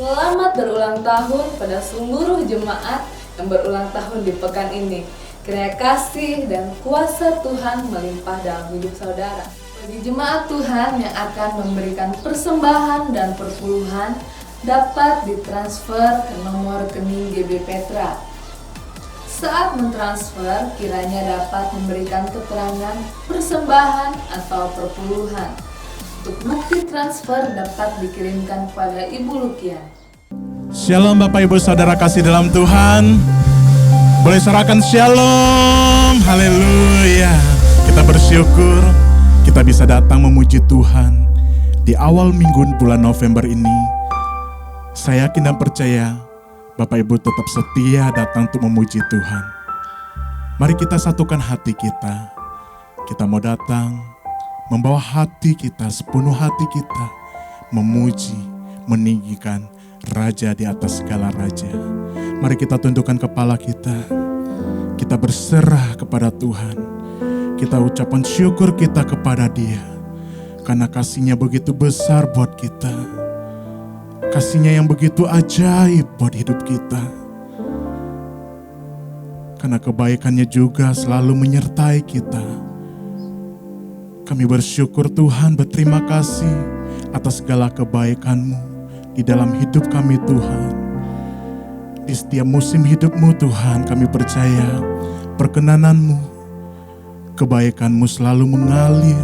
Selamat berulang tahun pada seluruh jemaat yang berulang tahun di pekan ini. Kiranya kasih dan kuasa Tuhan melimpah dalam hidup saudara. Bagi jemaat Tuhan yang akan memberikan persembahan dan perpuluhan, dapat ditransfer ke nomor rekening GB Petra. Saat mentransfer, kiranya dapat memberikan keterangan persembahan atau perpuluhan. Untuk bukti transfer dapat dikirimkan kepada Ibu Lukian. Shalom Bapak Ibu Saudara kasih dalam Tuhan. Boleh serahkan shalom. Haleluya. Kita bersyukur kita bisa datang memuji Tuhan di awal minggu bulan November ini. Saya yakin dan percaya Bapak Ibu tetap setia datang untuk memuji Tuhan. Mari kita satukan hati kita. Kita mau datang membawa hati kita, sepenuh hati kita memuji, meninggikan Raja di atas segala raja. Mari kita tundukkan kepala kita. Kita berserah kepada Tuhan. Kita ucapkan syukur kita kepada Dia. Karena kasih-Nya begitu besar buat kita. Kasih-Nya yang begitu ajaib buat hidup kita. Karena kebaikan-Nya juga selalu menyertai kita. Kami bersyukur Tuhan, berterima kasih atas segala kebaikan-Mu di dalam hidup kami Tuhan. Di setiap musim hidup-Mu Tuhan, kami percaya perkenanan-Mu, kebaikan-Mu selalu mengalir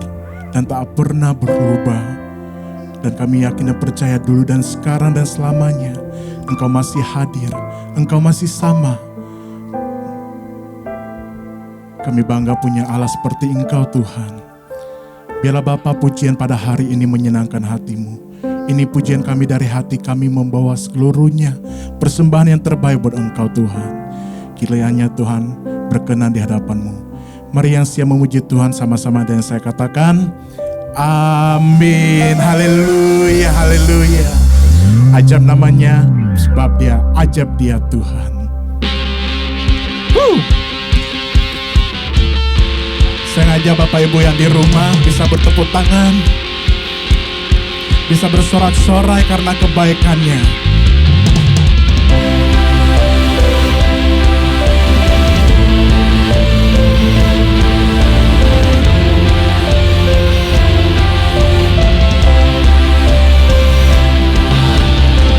dan tak pernah berubah. Dan kami yakin dan percaya dulu dan sekarang dan selamanya Engkau masih hadir, Engkau masih sama. Kami bangga punya Allah seperti Engkau Tuhan. Biarlah Bapa pujian pada hari ini menyenangkan hati-Mu. Ini pujian kami dari hati kami membawa seluruhnya persembahan yang terbaik buat Engkau Tuhan. Kiranya Tuhan berkenan di hadapan-Mu. Mari yang siap memuji Tuhan sama-sama dan saya katakan amin. Haleluya, haleluya. Ajab namanya sebab Dia ajab, Dia Tuhan. Saya ngajak Bapak Ibu yang di rumah bisa bertepuk tangan, bisa bersorak-sorai karena kebaikan-Nya.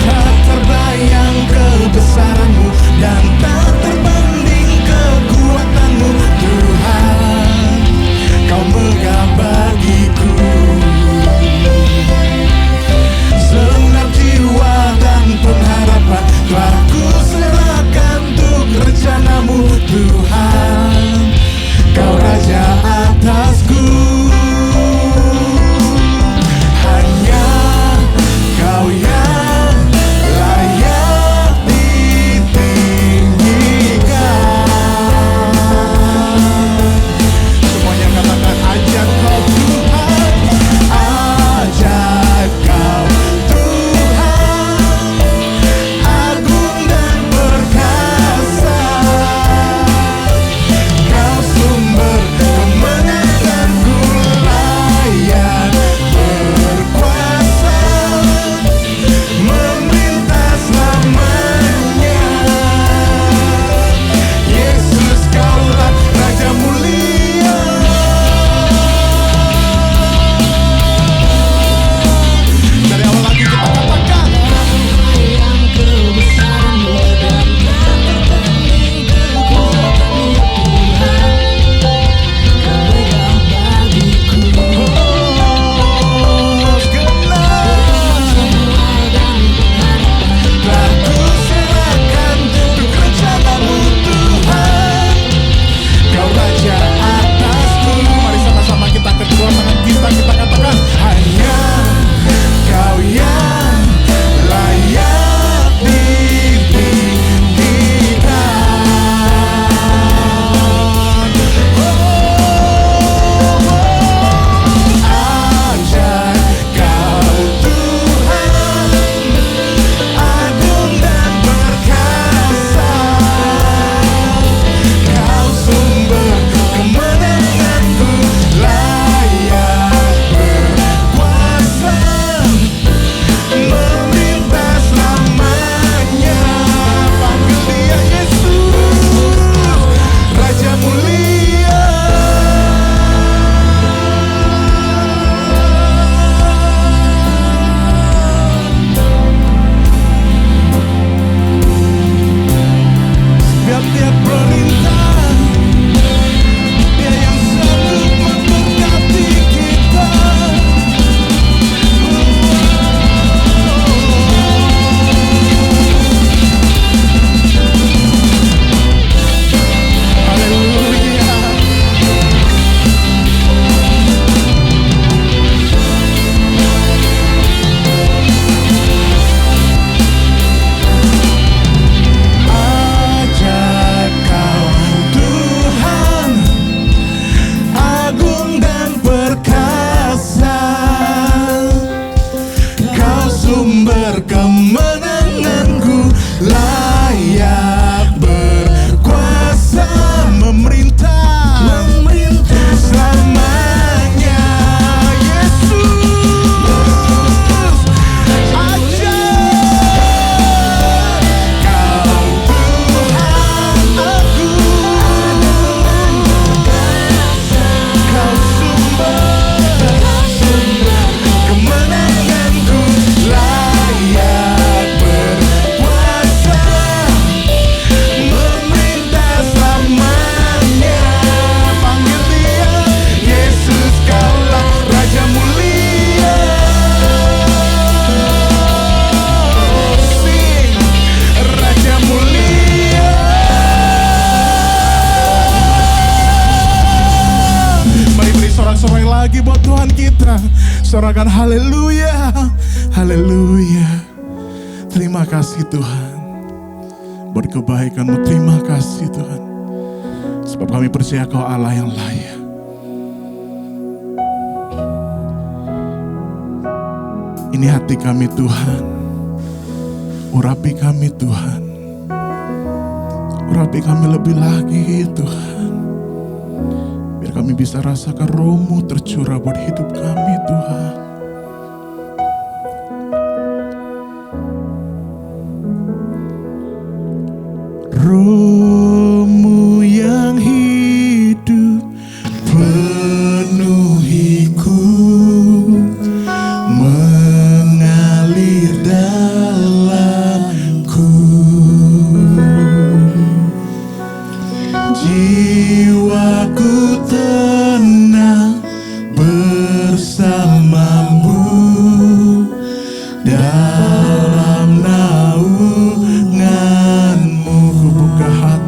Tak terbayang kebesaran-Mu dan tak terbanding kekuatan-Mu Tuhan. Kau megah bagiku. Segenap jiwa dan sorakan haleluya, haleluya. Terima kasih Tuhan, buat kebaikan-Mu, terima kasih Tuhan. Sebab kami percaya Kau Allah yang layak. Ini hati kami Tuhan, urapi kami Tuhan, urapi kami lebih lagi Tuhan, biar kami bisa rasakan Roh-Mu tercurah buat hidup kami Tuhan. Roh-Mu yang hidup penuhiku, mengalir dalamku. Jiwaku tenang bersama-Mu dalam naungan-Mu. Ku buka hati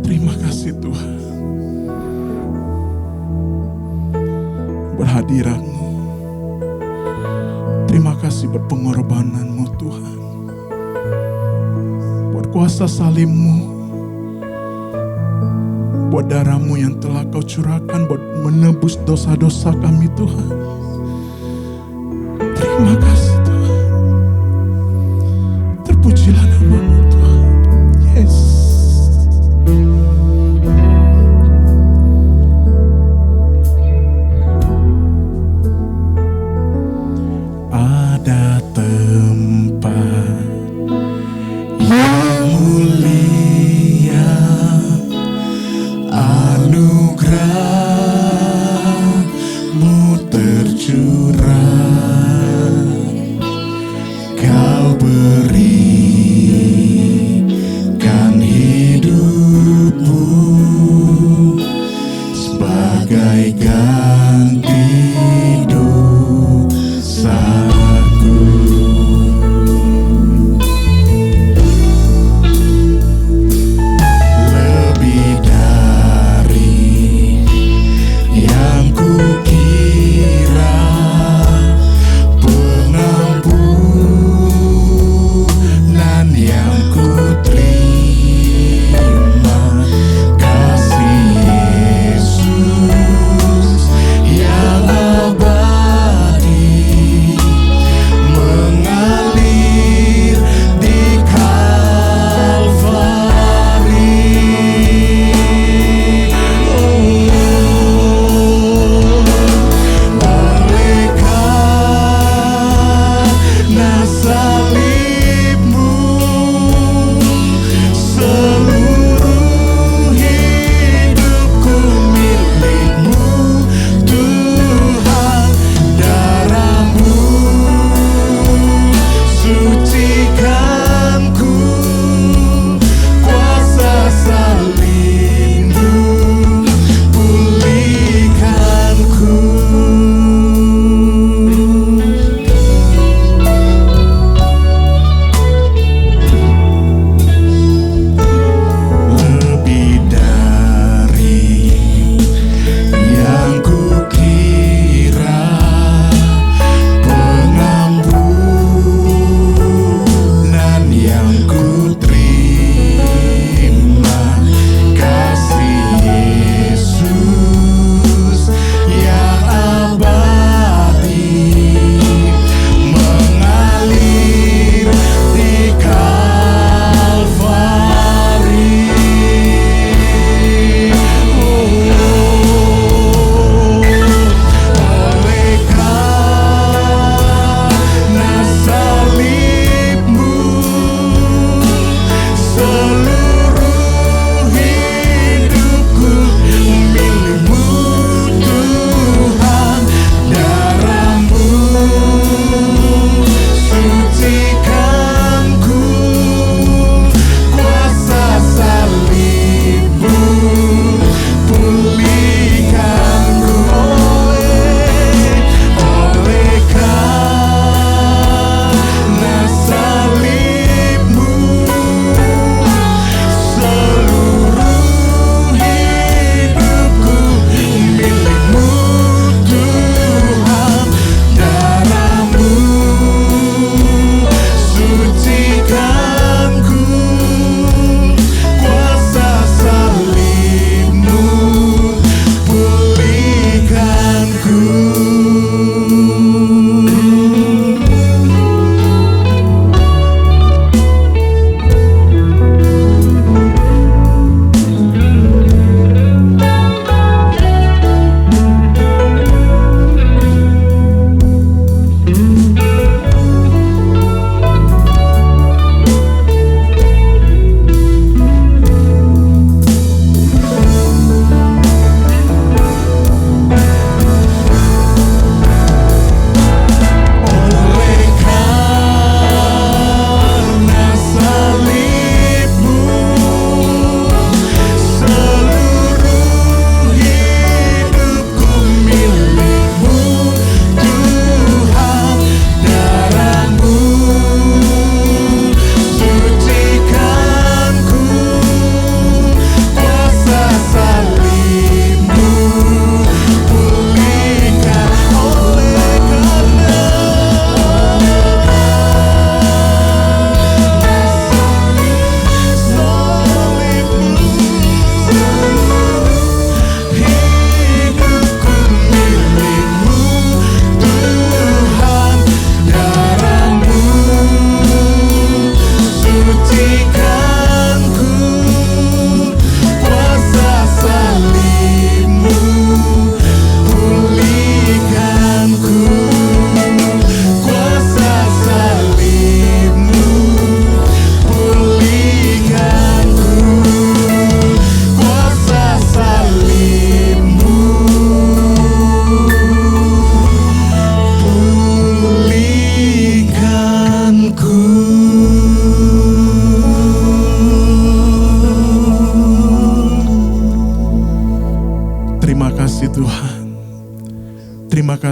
Terima kasih Tuhan buat hadirat-Mu. Terima kasih buat pengorbanan-Mu Tuhan, buat kuasa salib-Mu, buat darah-Mu yang telah Kau curahkan buat menebus dosa-dosa kami Tuhan. Terima kasih Tuhan. Terpujilah nama-Mu Tuhan. Yes. Ada tempat yang mulia, anugerah-Mu tercurah, Kau berikan hidup-Mu sebagai ganti dosaku.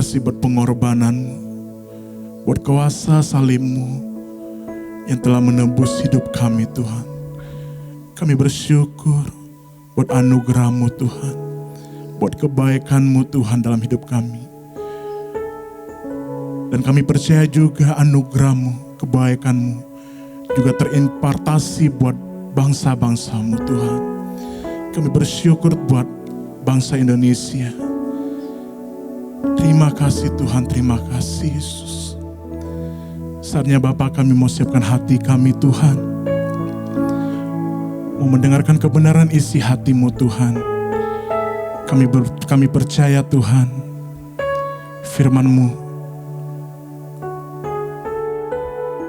kasih buat pengorbananmu, buat kuasa salibmu yang telah menebus hidup kami Tuhan. Kami bersyukur buat anugerah-Mu Tuhan, buat kebaikan-Mu Tuhan dalam hidup kami. Dan kami percaya juga anugerah-Mu, kebaikan-Mu juga terimpartasi buat bangsa-bangsa-Mu Tuhan. Kami bersyukur buat bangsa Indonesia. Terima kasih Tuhan, terima kasih Yesus. Saatnya Bapa, kami mau siapkan hati kami Tuhan, mau mendengarkan kebenaran isi hati-Mu Tuhan. Kami percaya Tuhan, firman-Mu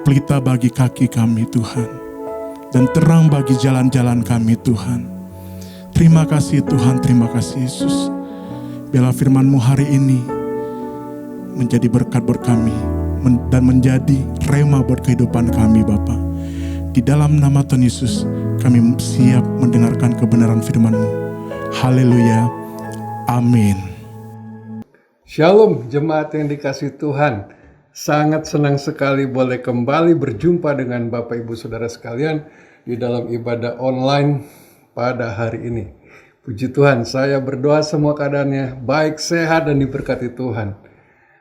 pelita bagi kaki kami Tuhan, dan terang bagi jalan-jalan kami Tuhan. Terima kasih Tuhan, terima kasih Yesus. Biarlah firman-Mu hari ini menjadi berkat buat kami dan menjadi rema buat kehidupan kami Bapa. Di dalam nama Tuhan Yesus kami siap mendengarkan kebenaran firman-Mu. Haleluya, amin. Shalom jemaat yang dikasihi Tuhan. Sangat senang sekali boleh kembali berjumpa dengan Bapak Ibu Saudara sekalian di dalam ibadah online pada hari ini. Puji Tuhan, saya berdoa semua keadaannya baik, sehat, dan diberkati Tuhan.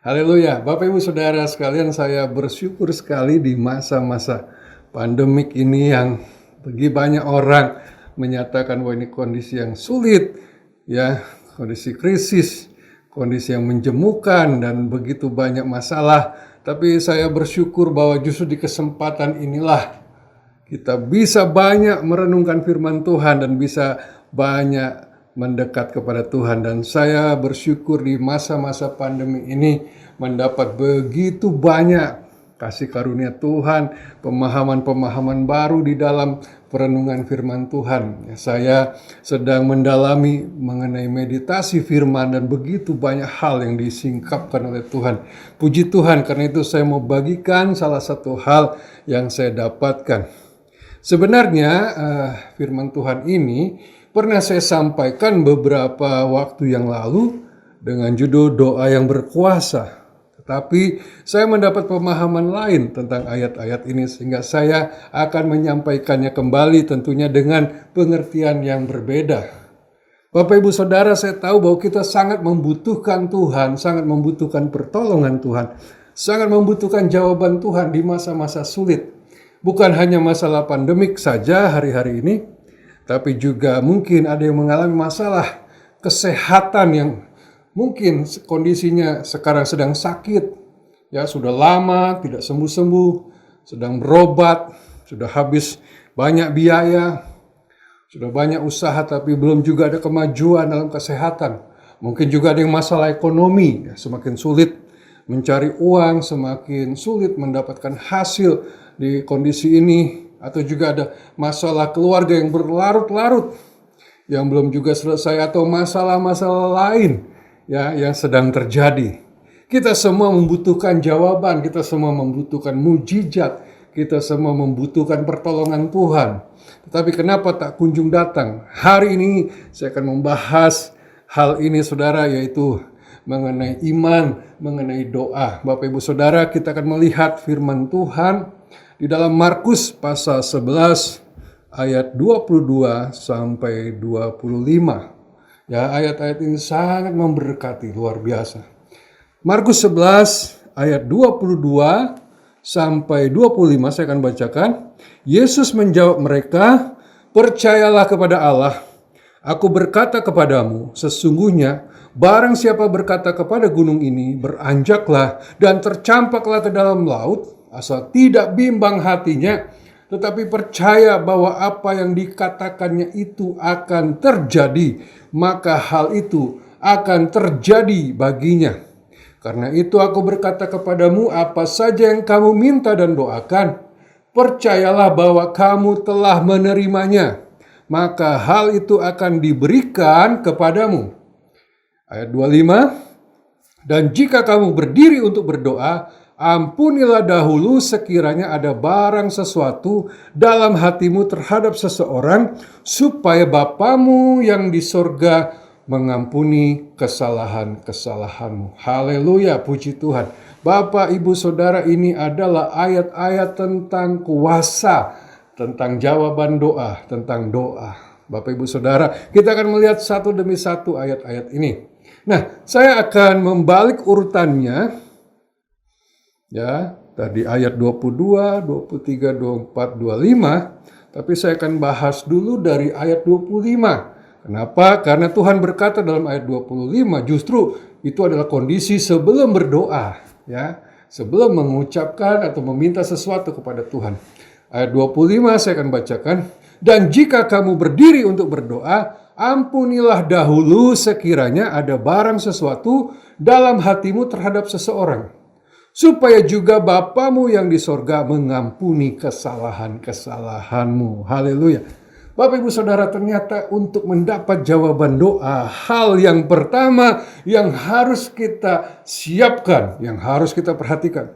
Haleluya. Bapak Ibu Saudara sekalian, saya bersyukur sekali di masa-masa pandemik ini yang bagi banyak orang menyatakan bahwa ini kondisi yang sulit, ya, kondisi krisis, kondisi yang menjemukan dan begitu banyak masalah. Tapi saya bersyukur bahwa justru di kesempatan inilah kita bisa banyak merenungkan firman Tuhan dan bisa banyak mendekat kepada Tuhan. Dan saya bersyukur di masa-masa pandemi ini mendapat begitu banyak kasih karunia Tuhan, pemahaman-pemahaman baru di dalam perenungan firman Tuhan. Saya sedang mendalami mengenai meditasi firman dan begitu banyak hal yang disingkapkan oleh Tuhan. Puji Tuhan, karena itu saya mau bagikan salah satu hal yang saya dapatkan. Sebenarnya firman Tuhan ini pernah saya sampaikan beberapa waktu yang lalu dengan judul doa yang berkuasa. Tetapi saya mendapat pemahaman lain tentang ayat-ayat ini sehingga saya akan menyampaikannya kembali tentunya dengan pengertian yang berbeda. Bapak Ibu Saudara, saya tahu bahwa kita sangat membutuhkan Tuhan, sangat membutuhkan pertolongan Tuhan, sangat membutuhkan jawaban Tuhan di masa-masa sulit. Bukan hanya masalah pandemik saja hari-hari ini, tapi juga mungkin ada yang mengalami masalah kesehatan yang mungkin kondisinya sekarang sedang sakit, ya sudah lama tidak sembuh-sembuh, sedang berobat, sudah habis banyak biaya, sudah banyak usaha tapi belum juga ada kemajuan dalam kesehatan. Mungkin juga ada yang masalah ekonomi, ya, semakin sulit mencari uang, semakin sulit mendapatkan hasil di kondisi ini, atau juga ada masalah keluarga yang berlarut-larut yang belum juga selesai, atau masalah-masalah lain ya yang sedang terjadi. Kita semua membutuhkan jawaban, kita semua membutuhkan mujizat, kita semua membutuhkan pertolongan Tuhan. Tetapi kenapa tak kunjung datang? Hari ini saya akan membahas hal ini Saudara, yaitu mengenai iman, mengenai doa. Bapak Ibu Saudara, kita akan melihat firman Tuhan di dalam Markus pasal 11 ayat 22 sampai 25. Ya, ayat-ayat ini sangat memberkati, luar biasa. Markus 11 ayat 22 sampai 25 saya akan bacakan. Yesus menjawab mereka, "Percayalah kepada Allah. Aku berkata kepadamu, sesungguhnya barang siapa berkata kepada gunung ini, beranjaklah dan tercampaklah ke dalam laut, asal tidak bimbang hatinya, tetapi percaya bahwa apa yang dikatakannya itu akan terjadi, maka hal itu akan terjadi baginya. Karena itu aku berkata kepadamu, apa saja yang kamu minta dan doakan, percayalah bahwa kamu telah menerimanya, maka hal itu akan diberikan kepadamu." Ayat 25, "Dan jika kamu berdiri untuk berdoa, ampunilah dahulu sekiranya ada barang sesuatu dalam hatimu terhadap seseorang, supaya Bapamu yang di sorga mengampuni kesalahan-kesalahanmu. Haleluya, puji Tuhan. Bapak, Ibu, Saudara, ini adalah ayat-ayat tentang kuasa, tentang jawaban doa, tentang doa. Bapak, Ibu, Saudara, kita akan melihat satu demi satu ayat-ayat ini. Nah, saya akan membalik urutannya. Ya, tadi ayat 22, 23, 24, 25. Tapi saya akan bahas dulu dari ayat 25. Kenapa? Karena Tuhan berkata dalam ayat 25, justru itu adalah kondisi sebelum berdoa, ya, sebelum mengucapkan atau meminta sesuatu kepada Tuhan. Ayat 25 saya akan bacakan. Dan jika kamu berdiri untuk berdoa, ampunilah dahulu sekiranya ada barang sesuatu dalam hatimu terhadap seseorang, supaya juga Bapamu yang di sorga mengampuni kesalahan-kesalahanmu. Haleluya. Bapak, Ibu, Saudara, ternyata untuk mendapat jawaban doa, hal yang pertama yang harus kita siapkan, yang harus kita perhatikan,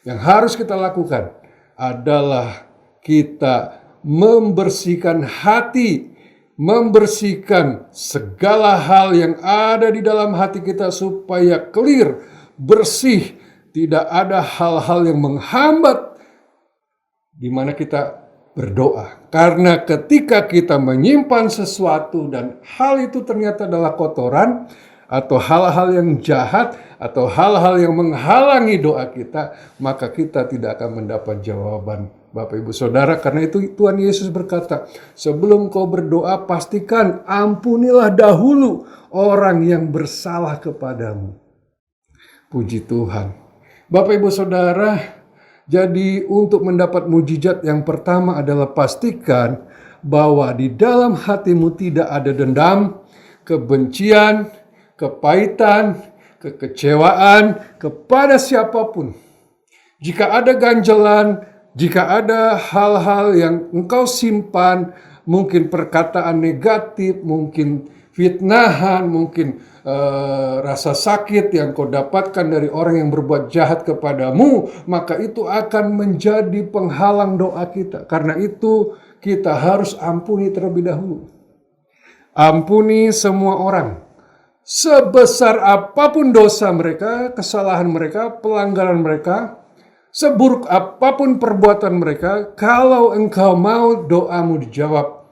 yang harus kita lakukan adalah kita membersihkan hati, membersihkan segala hal yang ada di dalam hati kita supaya clear, bersih, tidak ada hal-hal yang menghambat di mana kita berdoa. Karena ketika kita menyimpan sesuatu dan hal itu ternyata adalah kotoran atau hal-hal yang jahat atau hal-hal yang menghalangi doa kita, maka kita tidak akan mendapat jawaban. Bapak, Ibu, Saudara, karena itu Tuhan Yesus berkata, sebelum kau berdoa pastikan ampunilah dahulu orang yang bersalah kepadamu. Puji Tuhan. Bapak, Ibu, Saudara, jadi untuk mendapat mujizat yang pertama adalah pastikan bahwa di dalam hatimu tidak ada dendam, kebencian, kepahitan, kekecewaan kepada siapapun. Jika ada ganjalan, jika ada hal-hal yang engkau simpan, mungkin perkataan negatif, mungkin fitnahan, mungkin rasa sakit yang kau dapatkan dari orang yang berbuat jahat kepadamu, maka itu akan menjadi penghalang doa kita. Karena itu kita harus ampuni terlebih dahulu. Ampuni semua orang. Sebesar apapun dosa mereka, kesalahan mereka, pelanggaran mereka, seburuk apapun perbuatan mereka, kalau engkau mau doamu dijawab,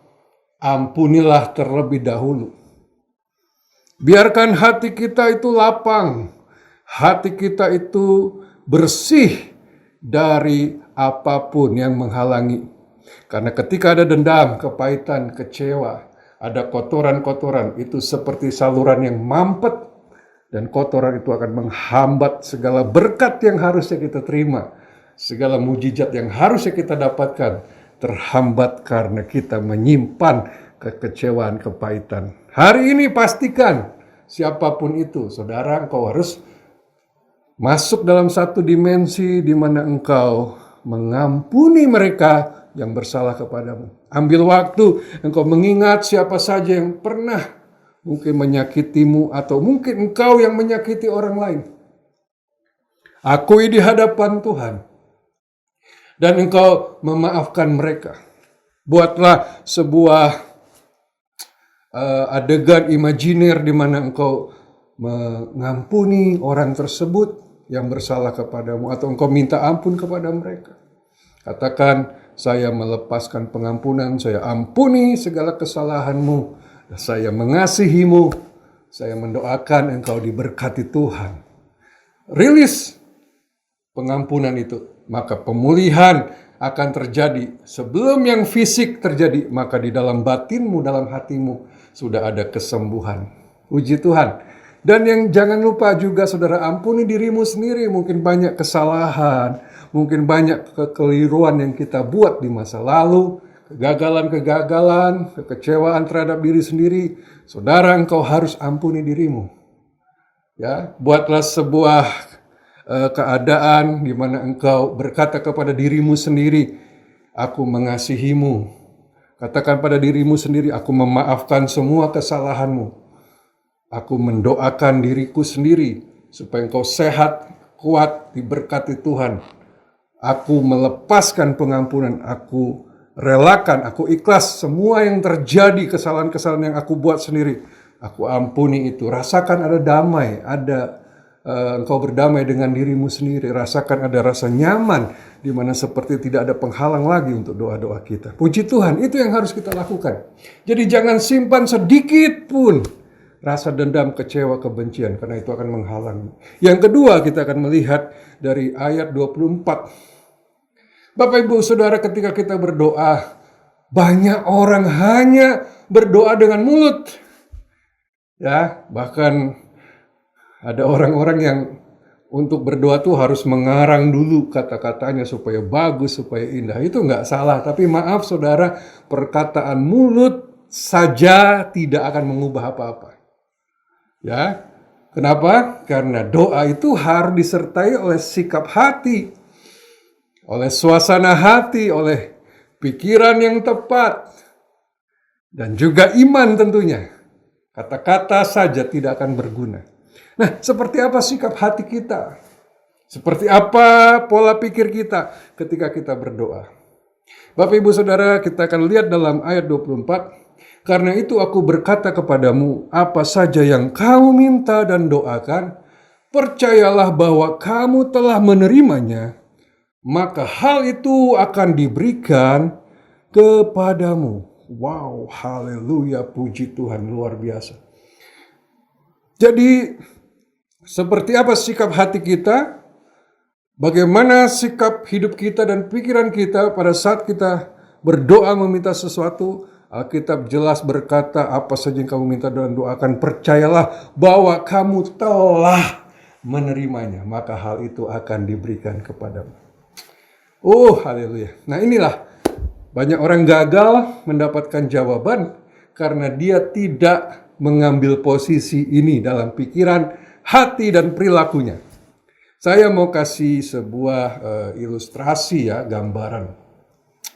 ampunilah terlebih dahulu. Biarkan hati kita itu lapang, hati kita itu bersih dari apapun yang menghalangi. Karena ketika ada dendam, kepahitan, kecewa, ada kotoran-kotoran, itu seperti saluran yang mampet, dan kotoran itu akan menghambat segala berkat yang harusnya kita terima, segala mujizat yang harusnya kita dapatkan, terhambat karena kita menyimpan kekecewaan, kepahitan. Hari ini pastikan, siapapun itu, saudara, engkau harus masuk dalam satu dimensi di mana engkau mengampuni mereka yang bersalah kepadamu. Ambil waktu, engkau mengingat siapa saja yang pernah mungkin menyakitimu atau mungkin engkau yang menyakiti orang lain. Akui di hadapan Tuhan dan engkau memaafkan mereka. Buatlah sebuah adegan imajiner di mana engkau mengampuni orang tersebut yang bersalah kepadamu atau engkau minta ampun kepada mereka. Katakan, saya melepaskan pengampunan, saya ampuni segala kesalahanmu, saya mengasihimu, saya mendoakan engkau diberkati Tuhan. Rilis pengampunan itu, maka pemulihan akan terjadi. Sebelum yang fisik terjadi, maka di dalam batinmu, dalam hatimu sudah ada kesembuhan. Puji Tuhan. Dan yang jangan lupa juga, saudara, ampuni dirimu sendiri. Mungkin banyak kesalahan, mungkin banyak kekeliruan yang kita buat di masa lalu, kegagalan-kegagalan, kekecewaan terhadap diri sendiri. Saudara, engkau harus ampuni dirimu. Ya, buatlah sebuah keadaan di mana engkau berkata kepada dirimu sendiri, aku mengasihimu. Katakan pada dirimu sendiri, aku memaafkan semua kesalahanmu. Aku mendoakan diriku sendiri supaya engkau sehat, kuat, diberkati Tuhan. Aku melepaskan pengampunan, aku relakan, aku ikhlas semua yang terjadi, kesalahan-kesalahan yang aku buat sendiri. Aku ampuni itu. Rasakan ada damai, ada engkau berdamai dengan dirimu sendiri. Rasakan ada rasa nyaman di mana seperti tidak ada penghalang lagi untuk doa-doa kita. Puji Tuhan, itu yang harus kita lakukan. Jadi jangan simpan sedikit pun rasa dendam, kecewa, kebencian, karena itu akan menghalangi. Yang kedua, kita akan melihat dari ayat 24. Bapak Ibu Saudara, ketika kita berdoa, banyak orang hanya berdoa dengan mulut. Ya, bahkan ada orang-orang yang untuk berdoa tuh harus mengarang dulu kata-katanya supaya bagus, supaya indah. Itu nggak salah, tapi maaf saudara, perkataan mulut saja tidak akan mengubah apa-apa. Ya, kenapa? Karena doa itu harus disertai oleh sikap hati, oleh suasana hati, oleh pikiran yang tepat, dan juga iman tentunya. Kata-kata saja tidak akan berguna. Nah, seperti apa sikap hati kita? Seperti apa pola pikir kita ketika kita berdoa? Bapak Ibu Saudara, kita akan lihat dalam ayat 24. Karena itu aku berkata kepadamu, apa saja yang kamu minta dan doakan, percayalah bahwa kamu telah menerimanya, maka hal itu akan diberikan kepadamu. Wow, haleluya, puji Tuhan, luar biasa. Jadi, seperti apa sikap hati kita? Bagaimana sikap hidup kita dan pikiran kita pada saat kita berdoa meminta sesuatu? Alkitab jelas berkata, apa saja yang kamu minta dan doakan, percayalah bahwa kamu telah menerimanya, maka hal itu akan diberikan kepadamu. Oh, haleluya. Nah, inilah banyak orang gagal mendapatkan jawaban karena dia tidak mengambil posisi ini dalam pikiran, hati, dan perilakunya. Saya mau kasih sebuah ilustrasi ya, gambaran.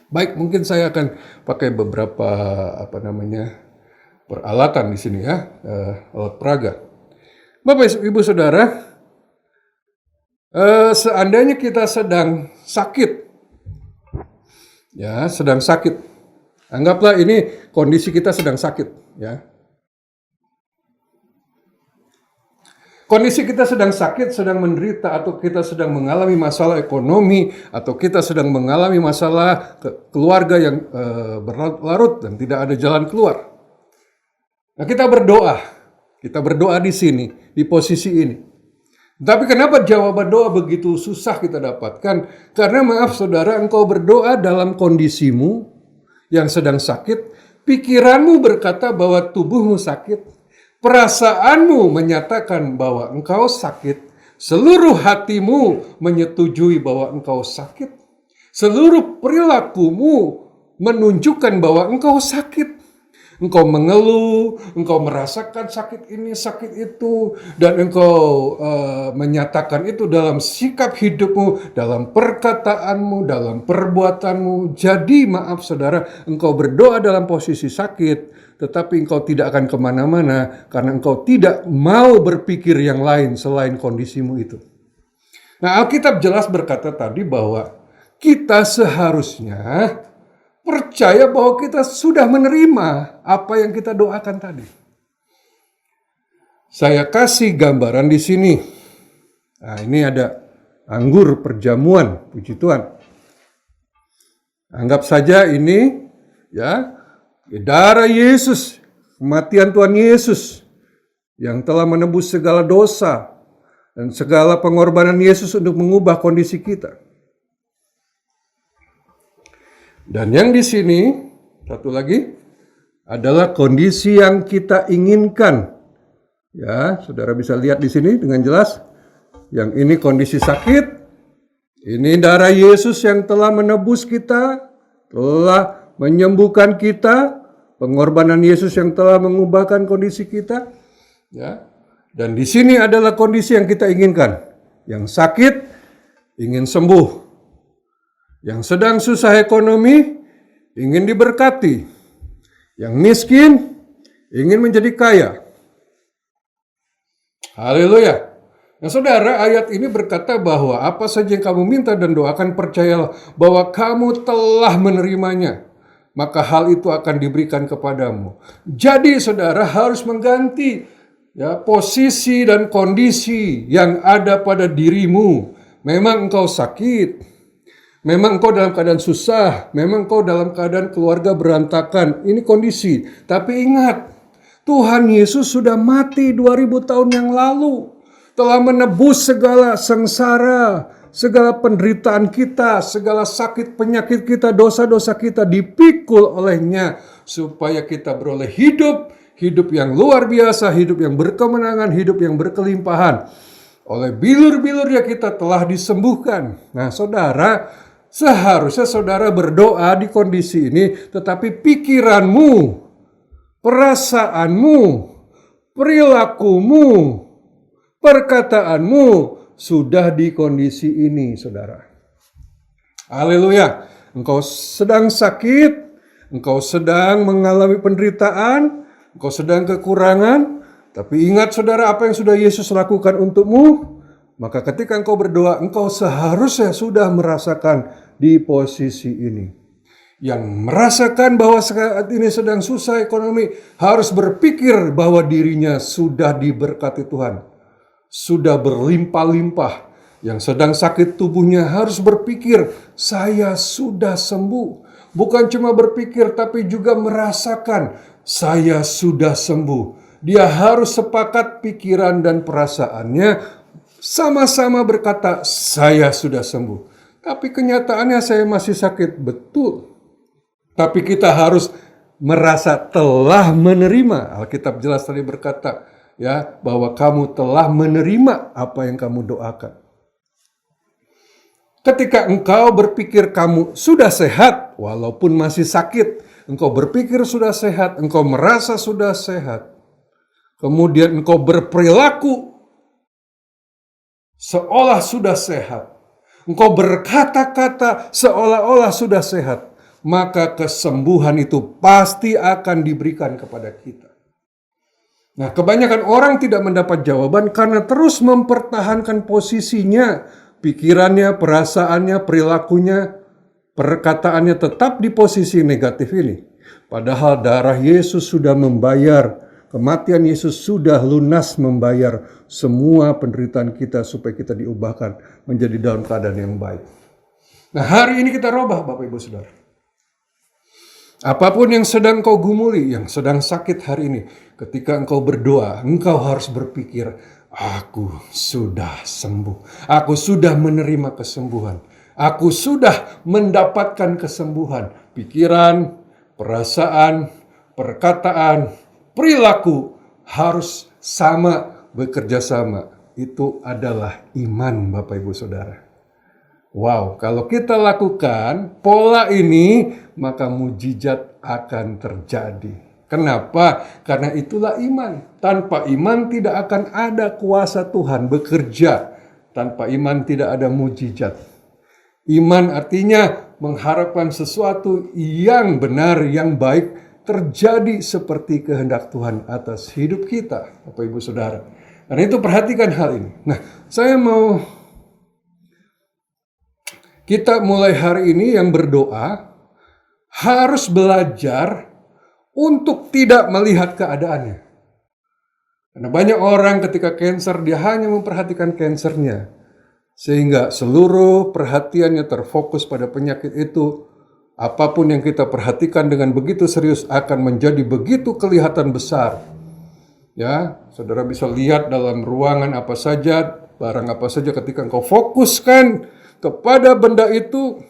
Baik, mungkin saya akan pakai beberapa peralatan di sini ya, alat peraga. Bapak Ibu Saudara, seandainya kita sedang sakit, ya sedang sakit, anggaplah ini kondisi kita sedang sakit, ya. Kondisi kita sedang sakit, sedang menderita, atau kita sedang mengalami masalah ekonomi, atau kita sedang mengalami masalah keluarga yang berlarut dan tidak ada jalan keluar. Nah, kita berdoa di sini, di posisi ini. Tapi kenapa jawaban doa begitu susah kita dapatkan? Karena maaf saudara, engkau berdoa dalam kondisimu yang sedang sakit, pikiranmu berkata bahwa tubuhmu sakit, perasaanmu menyatakan bahwa engkau sakit, seluruh hatimu menyetujui bahwa engkau sakit, seluruh perilakumu menunjukkan bahwa engkau sakit. Engkau mengeluh, engkau merasakan sakit ini, sakit itu, dan engkau menyatakan itu dalam sikap hidupmu, dalam perkataanmu, dalam perbuatanmu. Jadi maaf saudara, engkau berdoa dalam posisi sakit, tetapi engkau tidak akan kemana-mana karena engkau tidak mau berpikir yang lain selain kondisimu itu. Nah, Alkitab jelas berkata tadi bahwa kita seharusnya percaya bahwa kita sudah menerima apa yang kita doakan tadi. Saya kasih gambaran di sini. Nah, ini ada anggur perjamuan, puji Tuhan. Anggap saja ini ya darah Yesus, kematian Tuhan Yesus yang telah menebus segala dosa dan segala pengorbanan Yesus untuk mengubah kondisi kita. Dan yang di sini, satu lagi, adalah kondisi yang kita inginkan. Ya, saudara bisa lihat di sini dengan jelas. Yang ini kondisi sakit. Ini darah Yesus yang telah menebus kita, telah menyembuhkan kita, pengorbanan Yesus yang telah mengubahkan kondisi kita. Ya, dan di sini adalah kondisi yang kita inginkan. Yang sakit, ingin sembuh. Yang sedang susah ekonomi, ingin diberkati. Yang miskin, ingin menjadi kaya. Haleluya. Nah saudara, ayat ini berkata bahwa apa saja yang kamu minta dan doakan, percayalah bahwa kamu telah menerimanya. maka hal itu akan diberikan kepadamu. Jadi saudara harus mengganti posisi dan kondisi yang ada pada dirimu. Memang engkau sakit, memang engkau dalam keadaan susah, memang engkau dalam keadaan keluarga berantakan. Ini kondisi. Tapi ingat, Tuhan Yesus sudah mati 2000 tahun yang lalu. Telah menebus segala sengsara, segala penderitaan kita, segala sakit penyakit kita, dosa-dosa kita dipikul olehnya. Supaya kita beroleh hidup yang luar biasa, hidup yang berkemenangan, hidup yang berkelimpahan. Oleh bilur-bilurnya kita telah disembuhkan. Nah saudara, seharusnya saudara berdoa di kondisi ini, tetapi pikiranmu, perasaanmu, perilakumu, perkataanmu sudah di kondisi ini, saudara. Haleluya. Engkau sedang sakit, engkau sedang mengalami penderitaan, engkau sedang kekurangan, tapi ingat saudara apa yang sudah Yesus lakukan untukmu. Maka ketika engkau berdoa, engkau seharusnya sudah merasakan di posisi ini. Yang merasakan bahwa saat ini sedang susah ekonomi, harus berpikir bahwa dirinya sudah diberkati Tuhan. Sudah berlimpah-limpah. Yang sedang sakit tubuhnya harus berpikir, saya sudah sembuh. Bukan cuma berpikir, tapi juga merasakan, saya sudah sembuh. Dia harus sepakat pikiran dan perasaannya, sama-sama berkata, saya sudah sembuh. Tapi kenyataannya saya masih sakit, betul. Tapi kita harus merasa telah menerima. Alkitab jelas tadi berkata, bahwa kamu telah menerima apa yang kamu doakan. Ketika engkau berpikir kamu sudah sehat, walaupun masih sakit, engkau berpikir sudah sehat, engkau merasa sudah sehat, kemudian engkau berperilaku seolah sudah sehat, engkau berkata-kata seolah-olah sudah sehat, maka kesembuhan itu pasti akan diberikan kepada kita. Nah, kebanyakan orang tidak mendapat jawaban karena terus mempertahankan posisinya, pikirannya, perasaannya, perilakunya, perkataannya tetap di posisi negatif ini. Padahal darah Yesus sudah membayar, kematian Yesus sudah lunas membayar semua penderitaan kita supaya kita diubahkan menjadi dalam keadaan yang baik. Nah, hari ini kita robah Bapak Ibu Saudara. Apapun yang sedang kau gumuli, yang sedang sakit hari ini, ketika engkau berdoa, engkau harus berpikir, aku sudah sembuh. Aku sudah menerima kesembuhan. Aku sudah mendapatkan kesembuhan. Pikiran, perasaan, perkataan, perilaku harus sama, bekerja sama. Itu adalah iman Bapak Ibu Saudara. Wow, kalau kita lakukan pola ini, maka mujizat akan terjadi. Kenapa? Karena itulah iman. Tanpa iman tidak akan ada kuasa Tuhan bekerja. Tanpa iman tidak ada mujizat. Iman artinya mengharapkan sesuatu yang benar, yang baik terjadi seperti kehendak Tuhan atas hidup kita, Bapak Ibu Saudara. Karena itu perhatikan hal ini. Nah, saya mau kita mulai hari ini yang berdoa harus belajar untuk tidak melihat keadaannya. Karena banyak orang ketika kanker dia hanya memperhatikan kankernya. Sehingga seluruh perhatiannya terfokus pada penyakit itu. Apapun yang kita perhatikan dengan begitu serius akan menjadi begitu kelihatan besar. Ya, saudara bisa lihat dalam ruangan apa saja, barang apa saja ketika engkau fokuskan kepada benda itu,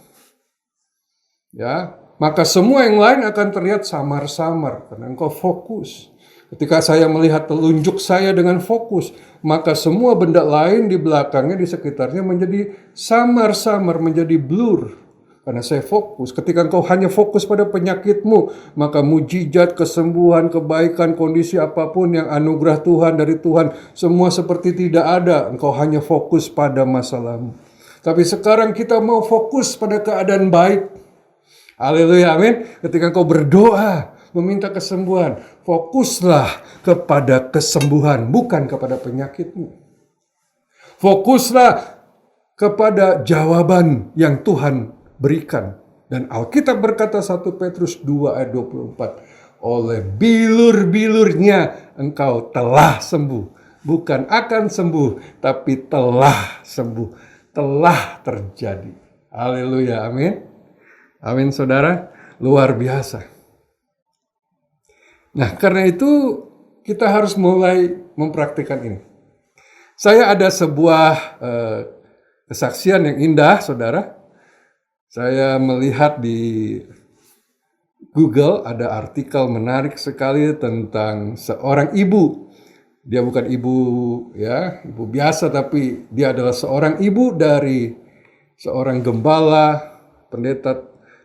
ya, maka semua yang lain akan terlihat samar-samar karena engkau fokus. Ketika saya melihat telunjuk saya dengan fokus, maka semua benda lain di belakangnya, di sekitarnya menjadi samar-samar, menjadi blur. Karena saya fokus. Ketika engkau hanya fokus pada penyakitmu, maka mujizat, kesembuhan, kebaikan, kondisi apapun yang anugerah Tuhan dari Tuhan, semua seperti tidak ada. Engkau hanya fokus pada masalahmu. Tapi sekarang kita mau fokus pada keadaan baik. Haleluya, amin. Ketika engkau berdoa, meminta kesembuhan, fokuslah kepada kesembuhan, bukan kepada penyakitmu. Fokuslah kepada jawaban yang Tuhan berikan. Dan Alkitab berkata 1 Petrus 2 ayat 24, oleh bilur-bilurnya engkau telah sembuh. Bukan akan sembuh, tapi telah sembuh. Telah terjadi. Haleluya, amin. Amin saudara, luar biasa. Nah karena itu kita harus mulai mempraktikkan ini. Saya ada sebuah kesaksian yang indah saudara. Saya melihat di Google ada artikel menarik sekali tentang seorang ibu. Dia bukan ibu ibu biasa, tapi dia adalah seorang ibu dari seorang gembala pendeta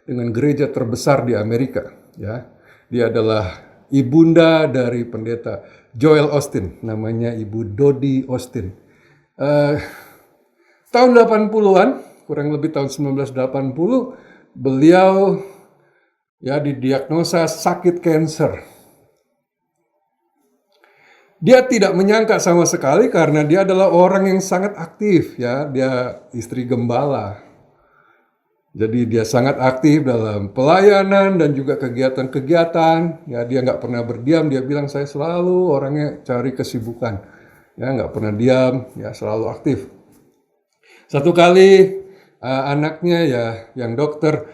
dengan gereja terbesar di Amerika. Ya, dia adalah ibunda dari pendeta Joel Osteen, namanya Ibu Dodie Osteen. Tahun 80-an, kurang lebih tahun 1980, beliau didiagnosa sakit kanker. Dia tidak menyangka sama sekali karena dia adalah orang yang sangat aktif, dia istri gembala. Jadi dia sangat aktif dalam pelayanan dan juga kegiatan-kegiatan. Dia nggak pernah berdiam. Dia bilang saya selalu orangnya cari kesibukan. Nggak pernah diam. Selalu aktif. Satu kali anaknya yang dokter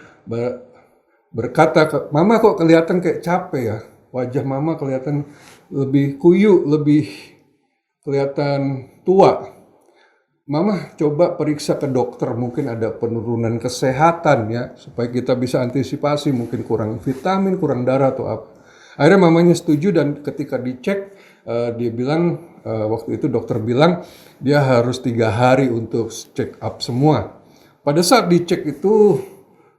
berkata, Mama kok kelihatan kayak capek ya. Wajah Mama kelihatan lebih kuyu, lebih kelihatan tua. Mama coba periksa ke dokter, mungkin ada penurunan kesehatan supaya kita bisa antisipasi, mungkin kurang vitamin, kurang darah atau apa. Akhirnya mamanya setuju dan ketika dicek, dia bilang, waktu itu dokter bilang dia harus 3 hari untuk check up semua. Pada saat dicek itu,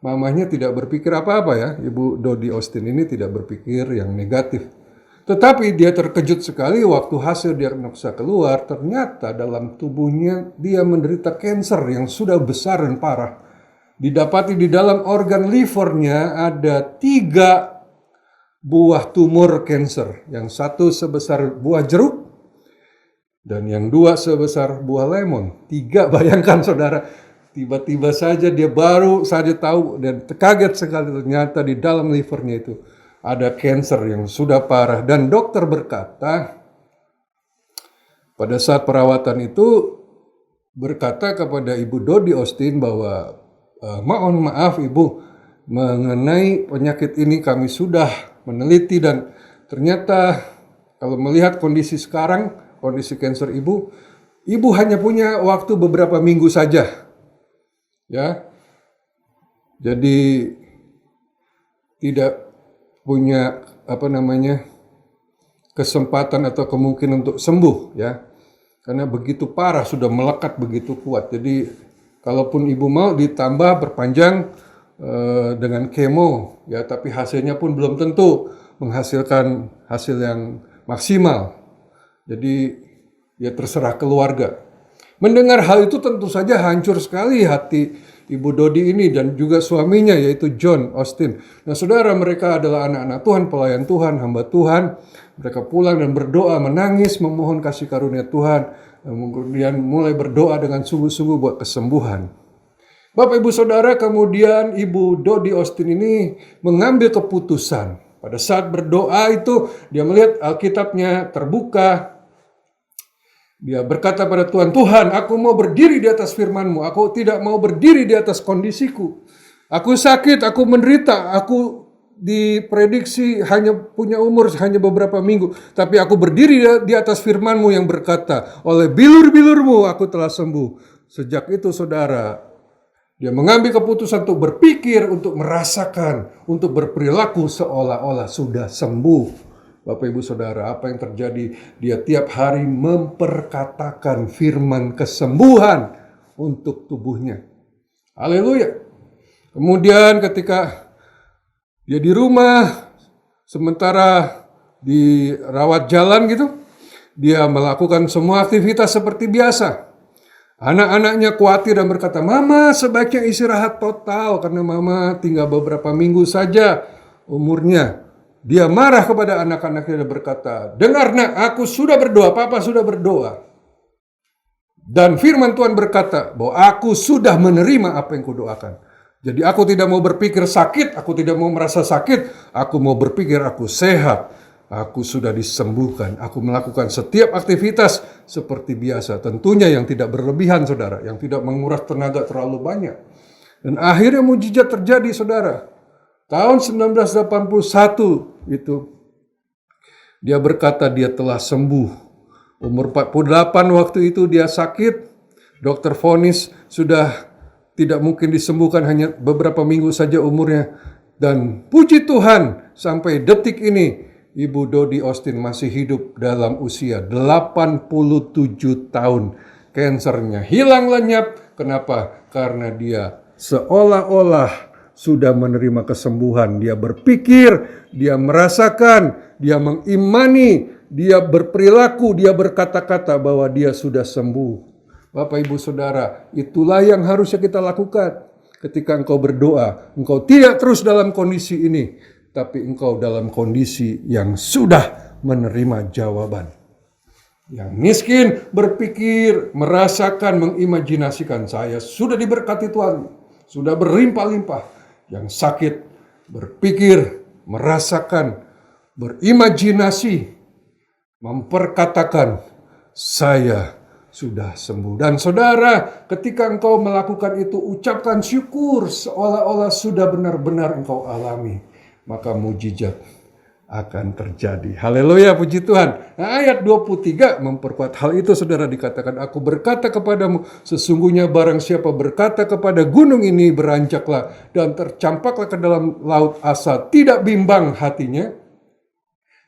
mamanya tidak berpikir apa-apa Ibu Dodie Osteen ini tidak berpikir yang negatif. Tetapi dia terkejut sekali waktu hasil diagnosa keluar, ternyata dalam tubuhnya dia menderita kanker yang sudah besar dan parah. Didapati di dalam organ livernya ada 3 buah tumor kanker. Yang satu sebesar buah jeruk, dan yang 2 sebesar buah lemon. 3, bayangkan saudara, tiba-tiba saja dia baru saja tahu dan kaget sekali ternyata di dalam livernya itu ada kanker yang sudah parah. Dan dokter berkata, pada saat perawatan itu, berkata kepada Ibu Dodie Osteen bahwa, mohon maaf Ibu, mengenai penyakit ini kami sudah meneliti dan ternyata kalau melihat kondisi sekarang, kondisi kanker Ibu hanya punya waktu beberapa minggu saja. Jadi tidak punya kesempatan atau kemungkinan untuk sembuh karena begitu parah, sudah melekat begitu kuat. Jadi kalaupun Ibu mau ditambah perpanjang dengan kemo tapi hasilnya pun belum tentu menghasilkan hasil yang maksimal. Jadi terserah keluarga. Mendengar hal itu tentu saja hancur sekali hati Ibu Dodie ini dan juga suaminya yaitu John Osteen. Nah saudara, mereka adalah anak-anak Tuhan, pelayan Tuhan, hamba Tuhan. Mereka pulang dan berdoa, menangis, memohon kasih karunia Tuhan. Kemudian mulai berdoa dengan sungguh-sungguh buat kesembuhan. Bapak Ibu Saudara, kemudian Ibu Dodie Osteen ini mengambil keputusan. Pada saat berdoa itu dia melihat Alkitabnya terbuka. Dia berkata pada Tuhan, Tuhan, aku mau berdiri di atas firman-Mu. Aku tidak mau berdiri di atas kondisiku. Aku sakit, aku menderita, aku diprediksi hanya punya umur hanya beberapa minggu. Tapi aku berdiri di atas firman-Mu yang berkata, oleh bilur-bilur-Mu aku telah sembuh. Sejak itu saudara, dia mengambil keputusan untuk berpikir, untuk merasakan, untuk berperilaku seolah-olah sudah sembuh. Bapak Ibu Saudara, apa yang terjadi? Dia tiap hari memperkatakan firman kesembuhan untuk tubuhnya. Haleluya. Kemudian ketika dia di rumah, sementara dirawat jalan gitu, dia melakukan semua aktivitas seperti biasa. Anak-anaknya khawatir dan berkata, Mama sebaiknya istirahat total karena Mama tinggal beberapa minggu saja umurnya. Dia marah kepada anak-anaknya dan berkata, dengar nak, aku sudah berdoa, Papa sudah berdoa. Dan firman Tuhan berkata bahwa aku sudah menerima apa yang kudoakan. Jadi aku tidak mau berpikir sakit, aku tidak mau merasa sakit, aku mau berpikir aku sehat. Aku sudah disembuhkan, aku melakukan setiap aktivitas seperti biasa. Tentunya yang tidak berlebihan, saudara, yang tidak menguras tenaga terlalu banyak. Dan akhirnya mujizat terjadi, saudara. Tahun 1981 itu, dia berkata dia telah sembuh. Umur 48 waktu itu dia sakit, dokter vonis sudah tidak mungkin disembuhkan, hanya beberapa minggu saja umurnya. Dan puji Tuhan, sampai detik ini, Ibu Dodi Austin masih hidup dalam usia 87 tahun. Kansernya hilang lenyap. Kenapa? Karena dia seolah-olah sudah menerima kesembuhan. Dia berpikir, dia merasakan, dia mengimani, dia berperilaku, dia berkata-kata bahwa dia sudah sembuh. Bapak, Ibu, Saudara, itulah yang harusnya kita lakukan ketika engkau berdoa. Engkau tidak terus dalam kondisi ini, tapi engkau dalam kondisi yang sudah menerima jawaban. Yang miskin berpikir, merasakan, mengimajinasikan, saya sudah diberkati Tuhan, sudah berlimpah-limpah. Yang sakit berpikir, merasakan, berimajinasi, memperkatakan, saya sudah sembuh. Dan saudara, ketika engkau melakukan itu, ucapkan syukur seolah-olah sudah benar-benar engkau alami. Maka mujizat akan terjadi. Haleluya, puji Tuhan. Nah, ayat 23 memperkuat hal itu, saudara. Dikatakan, aku berkata kepadamu, sesungguhnya barang siapa berkata kepada gunung ini, beranjaklah dan tercampaklah ke dalam laut asa, tidak bimbang hatinya,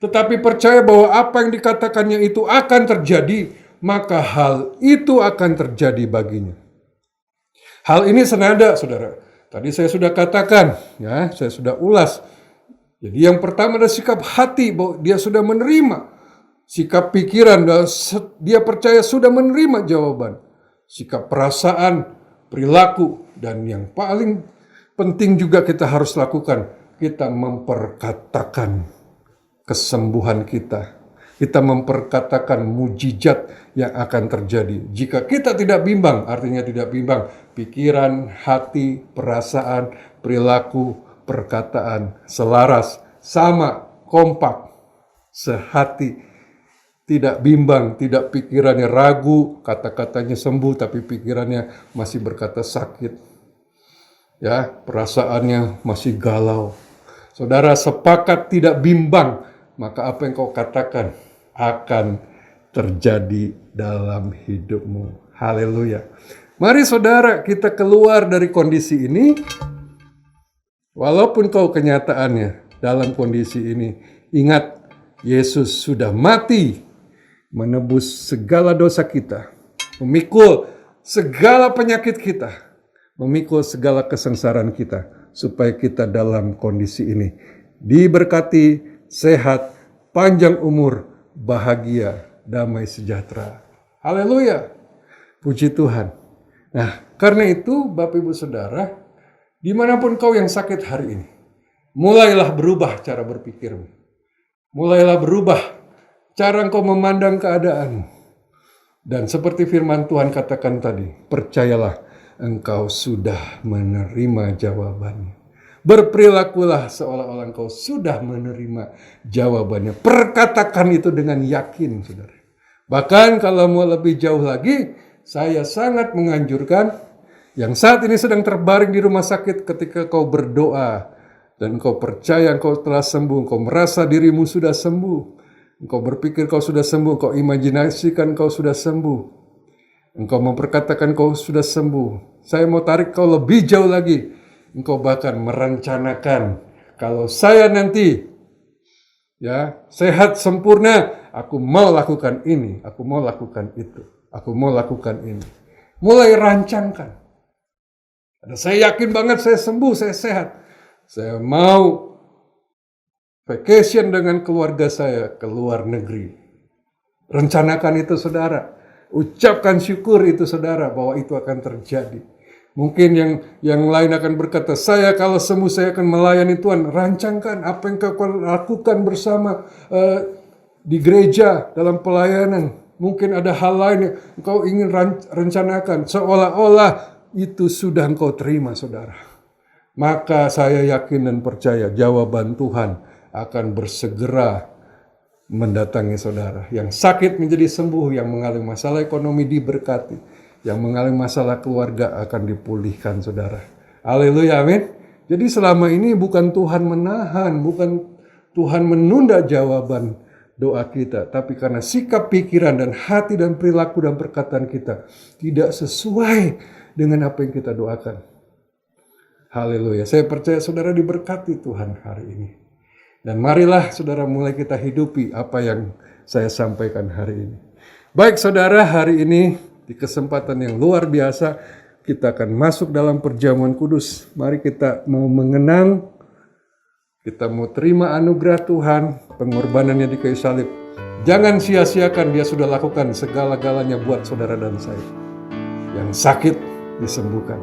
tetapi percaya bahwa apa yang dikatakannya itu akan terjadi, maka hal itu akan terjadi baginya. Hal ini senada, saudara. Tadi saya sudah katakan, ya, saya sudah ulas. Jadi yang pertama adalah sikap hati, bahwa dia sudah menerima. Sikap pikiran, dia percaya sudah menerima jawaban. Sikap perasaan, perilaku, dan yang paling penting juga kita harus lakukan, kita memperkatakan kesembuhan kita. Kita memperkatakan mujizat yang akan terjadi. Jika kita tidak bimbang, artinya tidak bimbang pikiran, hati, perasaan, perilaku, perkataan selaras, sama, kompak, sehati, tidak bimbang, tidak pikirannya ragu, kata-katanya sembuh tapi pikirannya masih berkata sakit. Ya, perasaannya masih galau. Saudara sepakat tidak bimbang, maka apa yang kau katakan akan terjadi dalam hidupmu. Haleluya. Mari saudara, kita keluar dari kondisi ini. Walaupun kau kenyataannya dalam kondisi ini, ingat, Yesus sudah mati menebus segala dosa kita, memikul segala penyakit kita, memikul segala kesengsaraan kita, supaya kita dalam kondisi ini diberkati, sehat, panjang umur, bahagia, damai sejahtera. Haleluya. Puji Tuhan. Nah, karena itu Bapak Ibu Saudara, dimanapun kau yang sakit hari ini, mulailah berubah cara berpikirmu. Mulailah berubah cara engkau memandang keadaanmu. Dan seperti firman Tuhan katakan tadi, percayalah engkau sudah menerima jawabannya. Berperilakulah seolah-olah engkau sudah menerima jawabannya. Perkatakan itu dengan yakin, saudara. Bahkan kalau mau lebih jauh lagi, saya sangat menganjurkan yang saat ini sedang terbaring di rumah sakit, ketika kau berdoa dan kau percaya engkau telah sembuh, engkau merasa dirimu sudah sembuh, engkau berpikir kau sudah sembuh, engkau imajinasikan kau sudah sembuh, engkau memperkatakan kau sudah sembuh. Saya mau tarik kau lebih jauh lagi. Engkau bahkan merencanakan, kalau saya nanti ya sehat sempurna, aku mau lakukan ini, aku mau lakukan itu, aku mau lakukan ini. Mulai rancangkan. Saya yakin banget saya sembuh, saya sehat. Saya mau vacation dengan keluarga saya ke luar negeri. Rencanakan itu, saudara. Ucapkan syukur itu, saudara, bahwa itu akan terjadi. Mungkin yang lain akan berkata, saya kalau sembuh saya akan melayani Tuhan. Rancangkan apa yang kau lakukan bersama di gereja dalam pelayanan. Mungkin ada hal lain yang kau ingin rencanakan. Seolah-olah itu sudah engkau terima, saudara. maka saya yakin dan percaya jawaban Tuhan akan bersegera mendatangi saudara. Yang sakit menjadi sembuh, yang mengalami masalah ekonomi diberkati, yang mengalami masalah keluarga akan dipulihkan saudara. Haleluya, amin. Jadi selama ini bukan Tuhan menahan, bukan Tuhan menunda jawaban doa kita, tapi karena sikap pikiran dan hati dan perilaku dan perkataan kita tidak sesuai dengan apa yang kita doakan. Haleluya. Saya percaya saudara diberkati Tuhan hari ini. Dan marilah saudara mulai kita hidupi apa yang saya sampaikan hari ini. Baik saudara, hari ini di kesempatan yang luar biasa kita akan masuk dalam perjamuan kudus. Mari kita mau mengenang, kita mau terima anugerah Tuhan, pengorbanannya di kayu salib. Jangan sia-siakan, dia sudah lakukan segala-galanya buat saudara dan saya. Yang sakit disembuhkan,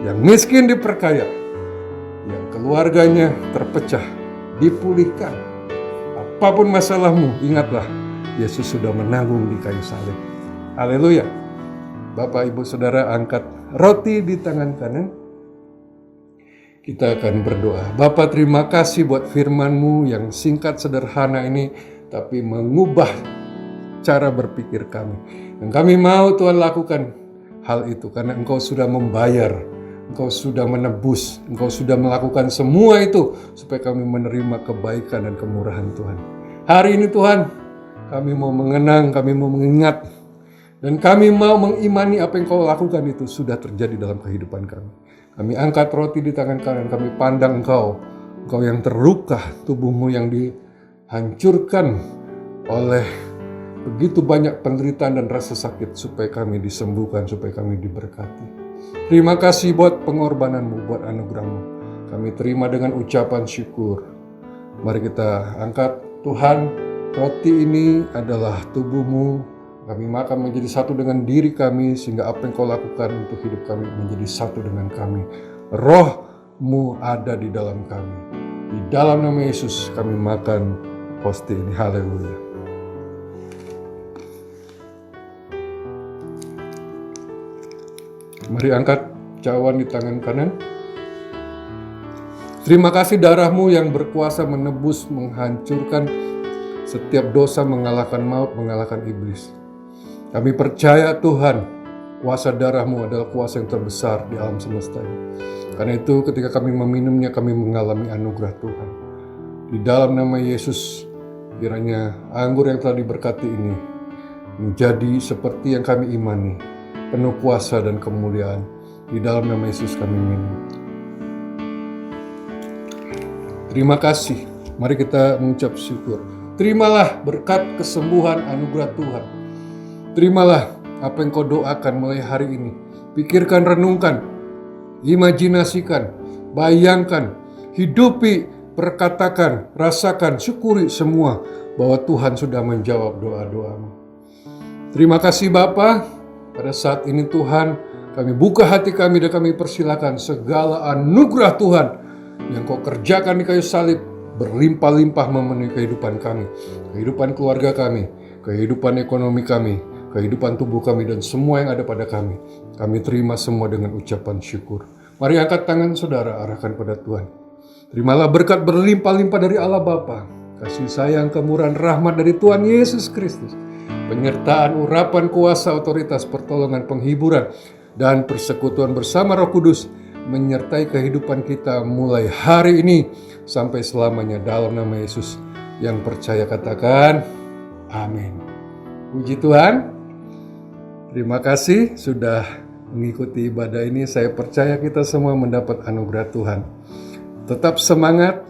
yang miskin diperkaya, yang keluarganya terpecah dipulihkan. Apapun masalahmu, ingatlah Yesus sudah menanggung di kayu salib. Haleluya. Bapak, Ibu, Saudara, angkat roti di tangan kanan. Kita akan berdoa. Bapa, terima kasih buat firman-Mu yang singkat sederhana ini, tapi mengubah cara berpikir kami. Dan kami mau Tuhan lakukan hal itu, karena Engkau sudah membayar, Engkau sudah menebus, Engkau sudah melakukan semua itu, supaya kami menerima kebaikan dan kemurahan Tuhan. Hari ini Tuhan, kami mau mengenang, kami mau mengingat, dan kami mau mengimani apa yang Kau lakukan itu sudah terjadi dalam kehidupan kami. Kami angkat roti di tangan kanan, kami pandang Engkau. Engkau yang terluka, tubuh-Mu yang dihancurkan oleh begitu banyak penderitaan dan rasa sakit, supaya kami disembuhkan, supaya kami diberkati. Terima kasih buat pengorbanan-Mu, buat anugerah-Mu. Kami terima dengan ucapan syukur. Mari kita angkat. Tuhan, roti ini adalah tubuh-Mu. Kami makan menjadi satu dengan diri kami, sehingga apa yang Kau lakukan untuk hidup kami menjadi satu dengan kami. Roh-Mu ada di dalam kami. Di dalam nama Yesus kami makan hosti ini. Haleluya. Mari angkat cawan di tangan kanan. Terima kasih darah-Mu yang berkuasa menebus, menghancurkan setiap dosa, mengalahkan maut, mengalahkan iblis. Kami percaya Tuhan, kuasa darah-Mu adalah kuasa yang terbesar di alam semesta ini. Karena itu ketika kami meminumnya, kami mengalami anugerah Tuhan. Di dalam nama Yesus, kiranya anggur yang telah diberkati ini menjadi seperti yang kami imani, penuh kuasa dan kemuliaan. Di dalam nama Yesus kami minum. Terima kasih. Mari kita mengucap syukur. Terimalah berkat kesembuhan anugerah Tuhan. Terimalah apa yang Kau doakan mulai hari ini. Pikirkan, renungkan, imajinasikan, bayangkan, hidupi, perkatakan, rasakan, syukuri semua bahwa Tuhan sudah menjawab doa-doamu. Terima kasih Bapa. Pada saat ini Tuhan, kami buka hati kami dan kami persilakan segala anugerah Tuhan yang Kau kerjakan di kayu salib berlimpah-limpah memenuhi kehidupan kami, kehidupan keluarga kami, kehidupan ekonomi kami, kehidupan tubuh kami, dan semua yang ada pada kami. Kami terima semua dengan ucapan syukur. Mari angkat tangan saudara, arahkan pada Tuhan. Terimalah berkat berlimpah-limpah dari Allah Bapa, kasih sayang, kemurahan, rahmat dari Tuhan Yesus Kristus, penyertaan, urapan, kuasa, otoritas, pertolongan, penghiburan, dan persekutuan bersama Roh Kudus menyertai kehidupan kita mulai hari ini sampai selamanya. Dalam nama Yesus yang percaya katakan amin. Puji Tuhan. Terima kasih sudah mengikuti ibadah ini. Saya percaya kita semua mendapat anugerah Tuhan. Tetap semangat,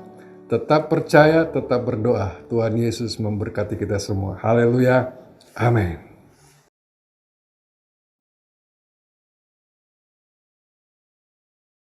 tetap percaya, tetap berdoa. Tuhan Yesus memberkati kita semua. Haleluya. Amin.